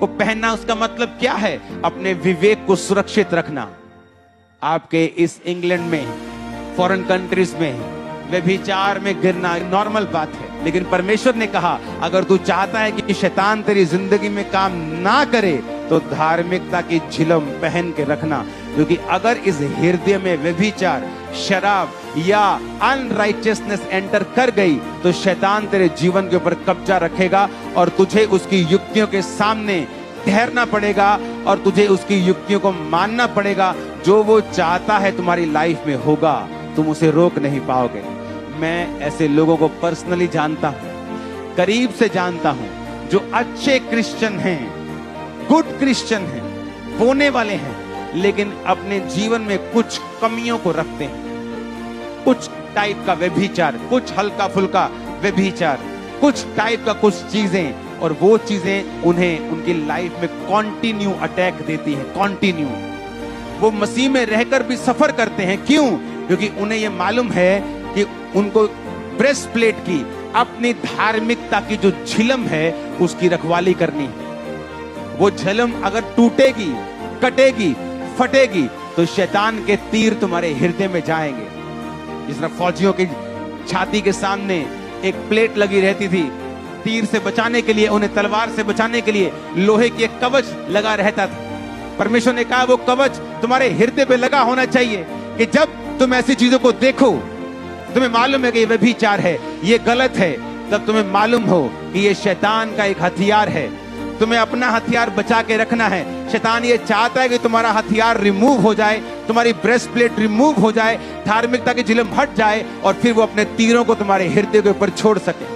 को पहनना उसका मतलब क्या है? अपने विवेक को सुरक्षित रखना। आपके इस इंग्लैंड में, फॉरेन कंट्रीज में व्यभिचार में गिरना नॉर्मल बात है, लेकिन परमेश्वर ने कहा अगर तू चाहता है कि शैतान तेरी जिंदगी में काम ना करे तो धार्मिकता की झिलम पहन के रखना, क्योंकि अगर इस हृदय में व्यभिचार, शराब या अनराइचियसनेस एंटर कर गई तो शैतान तेरे जीवन के ऊपर कब्जा रखेगा और तुझे उसकी युक्तियों के सामने ठहरना पड़ेगा और तुझे उसकी युक्तियों को मानना पड़ेगा। जो वो चाहता है तुम्हारी लाइफ में होगा, तुम उसे रोक नहीं पाओगे। मैं ऐसे लोगों को पर्सनली जानता हूं, करीब से जानता हूं, जो अच्छे क्रिश्चियन हैं, गुड क्रिश्चियन हैं, होने वाले हैं, लेकिन अपने जीवन में कुछ कमियों को रखते हैं। कुछ टाइप का व्यभिचार, कुछ हल्का फुल्का व्यभिचार, कुछ टाइप का कुछ चीजें, और वो चीजें उन्हें उनकी लाइफ में कंटिन्यू अटैक देती हैं। कंटिन्यू वो मसीह में रहकर भी सफर करते हैं। क्यों? क्योंकि उन्हें ये मालूम है कि उनको ब्रेस्ट प्लेट की, अपनी धार्मिकता की जो झिलम है उसकी रखवाली करनी है। वो झिलम अगर टूटेगी, कटेगी, फटेगी तो शैतान के तीर तुम्हारे हृदय में जाएंगे। जिस तरह फौजियों की छाती के सामने एक प्लेट लगी रहती थी, तीर से बचाने के लिए, उन्हें तलवार से बचाने के लिए लोहे की एक कवच लगा रहता था। परमेश्वर ने कहा वो कवच तुम्हारे हृदय पे लगा होना चाहिए कि जब तुम ऐसी चीजों को देखो, तुम्हें मालूम है कि ये व्यभिचार है, ये गलत है, तब तुम्हें मालूम हो कि ये शैतान का एक हथियार है। तुम्हें अपना हथियार बचा के रखना है। शैतान ये चाहता है कि तुम्हारा हथियार रिमूव हो जाए, तुम्हारी ब्रेस्ट प्लेट रिमूव हो जाए, धार्मिकता की झिलम हट जाए और फिर वो अपने तीरों को तुम्हारे हृदय के ऊपर छोड़ सके।